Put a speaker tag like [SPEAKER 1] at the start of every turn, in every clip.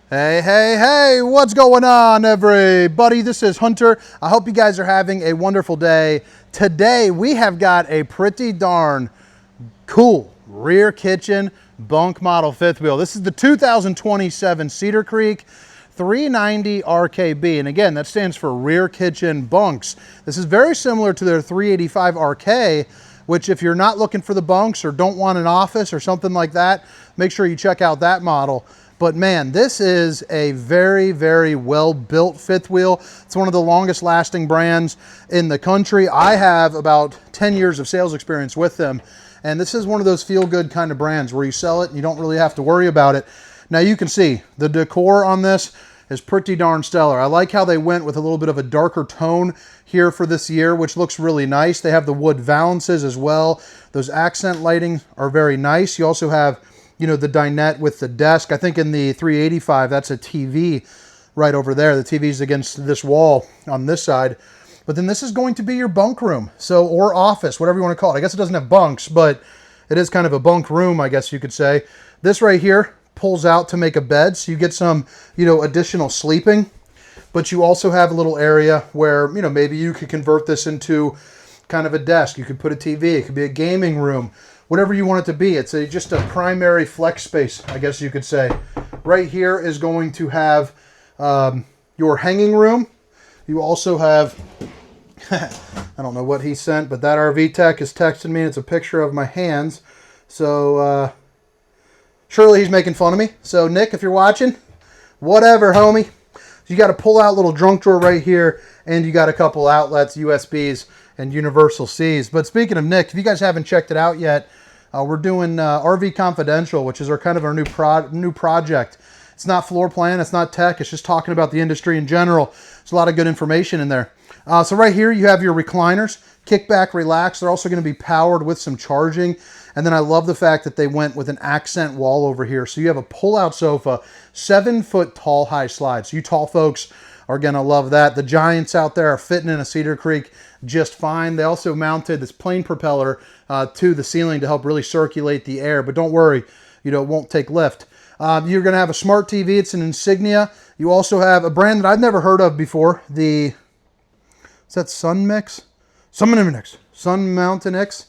[SPEAKER 1] Hey, hey, hey, what's going on, everybody? This is Hunter. I hope you guys are having a wonderful day. Today, we have got a pretty darn cool rear kitchen bunk model fifth wheel. This is the 2027 Cedar Creek 390 RKB. And again, that stands for rear kitchen bunks. This is very similar to their 385 RK, which if you're not looking for the bunks or don't want an office or something like that, make sure you check out that model. But man, this is a very, very well-built fifth wheel. It's one of the longest lasting brands in the country. I have about 10 years of sales experience with them. And this is one of those feel-good kind of brands where you sell it and you don't really have to worry about it. Now you can see the decor on this is pretty darn stellar. I like how they went with a little bit of a darker tone here for this year, which looks really nice. They have the wood valances as well. Those accent lighting are very nice. You also have, you know, the dinette with the desk. I think in the 385, that's a TV right over there. The TV's against this wall on this side. But then this is going to be your bunk room, so, or office, whatever you want to call it. I guess it doesn't have bunks, but it is kind of a bunk room, I guess you could say. This right here pulls out to make a bed, so you get some, you know, additional sleeping. But you also have a little area where, you know, maybe you could convert this into kind of a desk. You could put a TV. It could be a gaming room. Whatever you want it to be. It's just a primary flex space, I guess you could say. Right here is going to have your hanging room. You also have, I don't know what he sent, but that RV tech is texting me. It's a picture of my hands. So surely he's making fun of me. So Nick, if you're watching, whatever, homie. You got a pull-out little junk drawer right here, and you got a couple outlets, USBs, and universal Cs. But speaking of Nick, if you guys haven't checked it out yet, we're doing RV Confidential, which is our kind of our new project. It's not floor plan, it's not tech, it's just talking about the industry in general. There's a lot of good information in there. So right here you have your recliners, kick back, relax. They're also going to be powered with some charging. And then I love the fact that they went with an accent wall over here. So you have a pull-out sofa, 7-foot tall high slides. You tall folks are going to love that. The giants out there are fitting in a Cedar Creek just fine. They also mounted this plane propeller to the ceiling to help really circulate the air. But don't worry, you know, it won't take lift. You're going to have a smart TV. It's an Insignia. You also have a brand that I've never heard of before. Is that Sun Mountain X.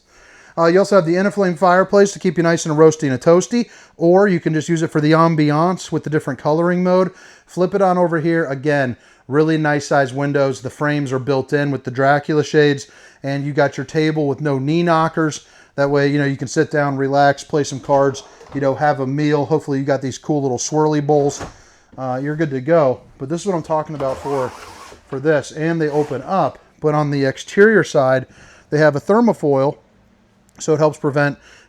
[SPEAKER 1] You also have the Inflame fireplace to keep you nice and roasty and a toasty, or you can just use it for the ambiance with the different coloring mode. Flip it on over here. Again, really nice size windows. The frames are built in with the Dracula shades, and you got your table with no knee knockers. That way, you know, you can sit down, relax, play some cards, you know, have a meal. Hopefully you got these cool little swirly bowls. You're good to go. But this is what I'm talking about for this. And they open up, but on the exterior side, they have a thermofoil, so it helps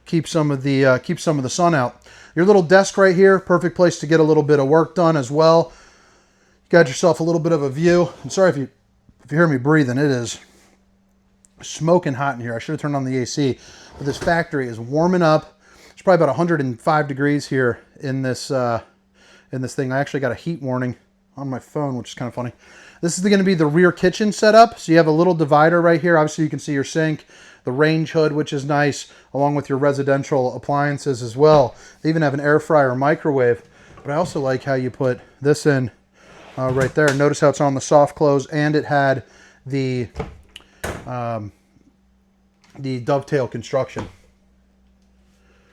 [SPEAKER 1] keep some of the sun out. Your little desk right here, perfect place to get a little bit of work done as well. You got yourself a little bit of a view. I'm sorry if you hear me breathing. It is smoking hot in here. I should have turned on the AC. But this factory is warming up. It's probably about 105 degrees here in this thing. I actually got a heat warning on my phone, which is kind of funny. This is going to be the rear kitchen setup. So you have a little divider right here. Obviously you can see your sink, the range hood, which is nice, along with your residential appliances as well. They even have an air fryer microwave. But I also like how you put this in right there. Notice how it's on the soft close, and it had the dovetail construction.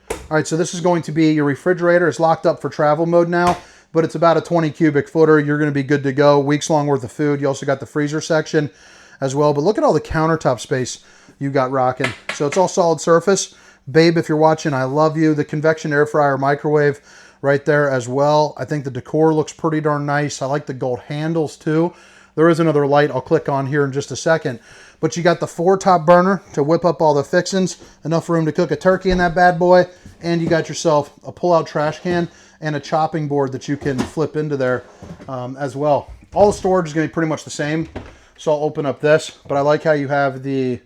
[SPEAKER 1] All right, so this is going to be your refrigerator. It's locked up for travel mode now, but it's about a 20 cubic footer. You're going to be good to go. Weeks long worth of food. You also got the freezer section as well. But look at all the countertop space you got rocking. So it's all solid surface. Babe, if you're watching, I love you. The convection air fryer microwave right there as well. I think the decor looks pretty darn nice. I like the gold handles too. There is another light I'll click on here in just a second. But you got the 4-top burner to whip up all the fixings. Enough room to cook a turkey in that bad boy. And you got yourself a pull-out trash can and a chopping board that you can flip into there as well. All the storage is going to be pretty much the same. So I'll open up this. But I like how you have the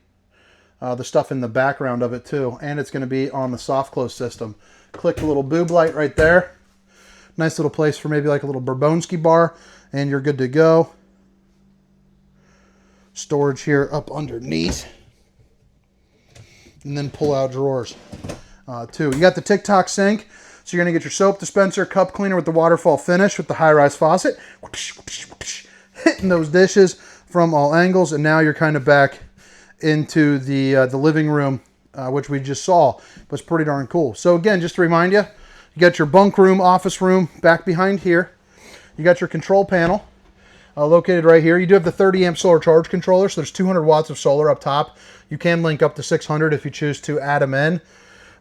[SPEAKER 1] stuff in the background of it too. And it's going to be on the soft close system. Click the little boob light right there. Nice little place for maybe like a little Bourbonski bar. And you're good to go. Storage here up underneath, and then pull out drawers too. You got the TikTok sink. So you're gonna get your soap dispenser, cup cleaner with the waterfall finish with the high-rise faucet, hitting those dishes from all angles, and now you're kind of back into the living room, which we just saw. But it's pretty darn cool. So again, just to remind you, you got your bunk room, office room back behind here. You got your control panel located right here. You do have the 30 amp solar charge controller, so there's 200 watts of solar up top. You can link up to 600 if you choose to add them in.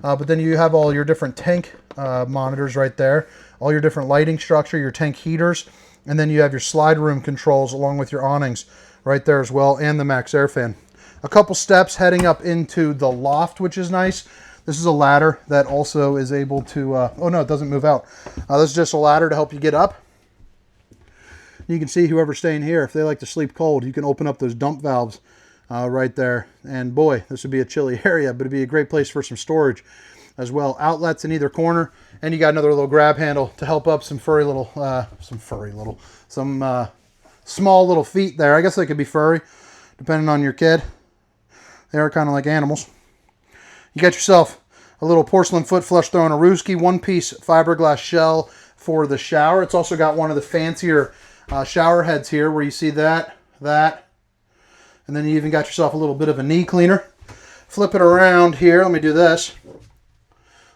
[SPEAKER 1] But then you have all your different tank monitors right there, all your different lighting structure, your tank heaters, and then you have your slide room controls along with your awnings right there as well, and the max air fan. A couple steps heading up into the loft, which is nice. This is a ladder that also is able to, oh no, it doesn't move out. This is just a ladder to help you get up. You can see whoever's staying here, if they like to sleep cold, you can open up those dump valves right there. And boy, this would be a chilly area, but it'd be a great place for some storage as well. Outlets in either corner, and you got another little grab handle to help up some small little feet there. I guess they could be furry, depending on your kid. They are kind of like animals. You got yourself a little porcelain foot flush throw and a Ruski, one-piece fiberglass shell for the shower. It's also got one of the fancier shower heads here where you see that, and then you even got yourself a little bit of a knee cleaner. Flip it around here. Let me do this.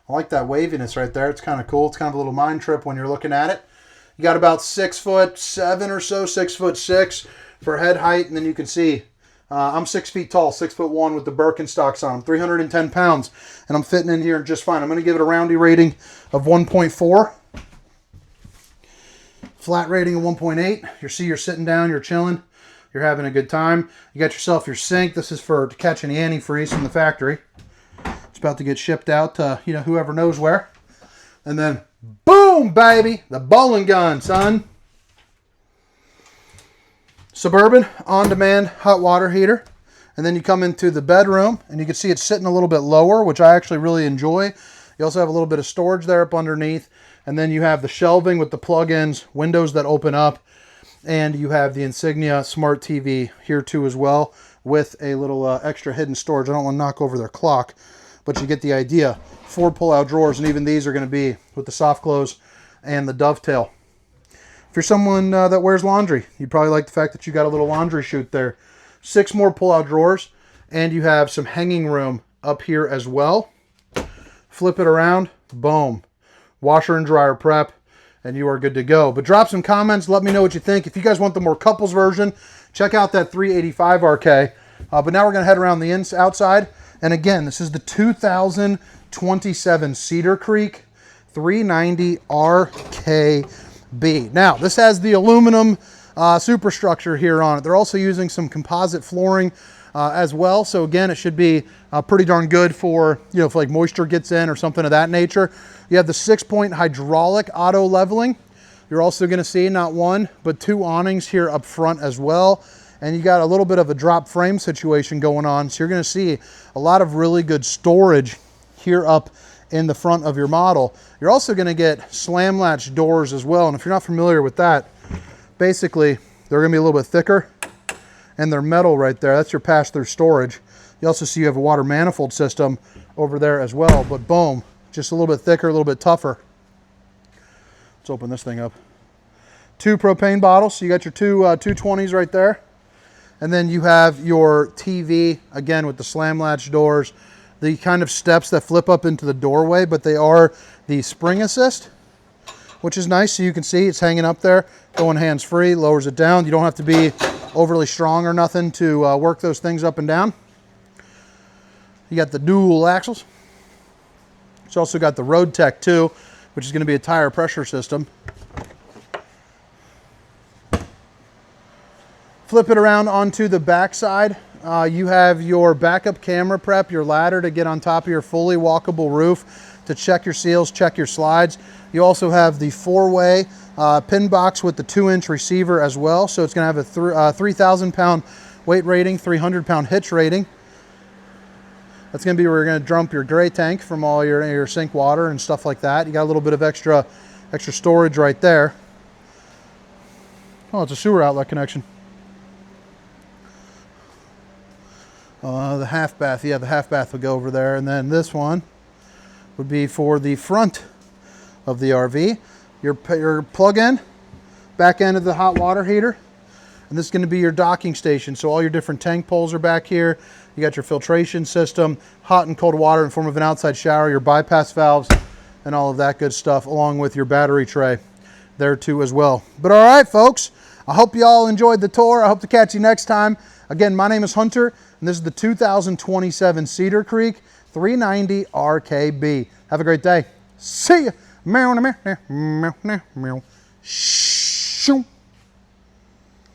[SPEAKER 1] I like that waviness right there. It's kind of cool. It's kind of a little mind trip when you're looking at it. You got about 6'7" or so, 6'6" for head height, and then you can see I'm 6 feet tall, 6'1" with the Birkenstocks on. I'm 310 pounds, and I'm fitting in here just fine. I'm going to give it a roundy rating of 1.4. Flat rating of 1.8. You see, you're sitting down, you're chilling, you're having a good time. You got yourself your sink. This is for to catch any antifreeze from the factory. It's about to get shipped out to, whoever knows where. And then, boom, baby, the bowling gun, son. Suburban on-demand hot water heater. And then you come into the bedroom, and you can see it's sitting a little bit lower, which I actually really enjoy. You also have a little bit of storage there up underneath. And then you have the shelving with the plug-ins, windows that open up, and you have the Insignia Smart TV here too as well, with a little extra hidden storage. I don't want to knock over their clock, but you get the idea. 4 pull-out drawers, and even these are going to be with the soft close and the dovetail. If you're someone that wears laundry, you probably like the fact that you got a little laundry chute there. 6 more pull-out drawers, and you have some hanging room up here as well. Flip it around, boom. Washer and dryer prep, and you are good to go. But drop some comments, let me know what you think. If you guys want the more couples version, check out that 385 RK. But now we're going to head around the outside. And again, this is the 2027 Cedar Creek 390 RKB. Now, this has the aluminum superstructure here on it. They're also using some composite flooring as well. So again, it should be pretty darn good for, if like moisture gets in or something of that nature. You have the 6-point hydraulic auto leveling. You're also going to see not 1, but 2 awnings here up front as well. And you got a little bit of a drop frame situation going on. So you're going to see a lot of really good storage here up in the front of your model. You're also going to get slam latch doors as well. And if you're not familiar with that, basically they're going to be a little bit thicker, and they're metal right there. That's your pass-through storage. You also see you have a water manifold system over there as well, but boom, just a little bit thicker, a little bit tougher. Let's open this thing up. 2 propane bottles. So you got your two 220s right there. And then you have your TV, again, with the slam latch doors, the kind of steps that flip up into the doorway, but they are the spring assist, which is nice. So you can see it's hanging up there, going hands-free, lowers it down. You don't have to be overly strong or nothing to work those things up and down. You got the dual axles. It's also got the Road Tech 2, which is going to be a tire pressure system. Flip it around onto the back side. You have your backup camera prep, your ladder to get on top of your fully walkable roof to check your seals, check your slides. You also have the 4-way pin box with the 2-inch receiver as well. So it's going to have a 3,000 pound weight rating, 300 pound hitch rating. That's going to be where you're going to dump your gray tank from all your sink water and stuff like that. You got a little bit of extra storage right there. Oh, it's a sewer outlet connection. The half bath, yeah, the half bath will go over there. And then this one would be for the front of the RV. Your plug-in, back end of the hot water heater. And this is going to be your docking station. So all your different tank poles are back here. You got your filtration system, hot and cold water in form of an outside shower, your bypass valves, and all of that good stuff, along with your battery tray there too as well. But all right, folks, I hope you all enjoyed the tour. I hope to catch you next time. Again, my name is Hunter, and this is the 2027 Cedar Creek 390 RKB. Have a great day. See ya. Meow, meow, meow, meow, meow, meow. Shoo.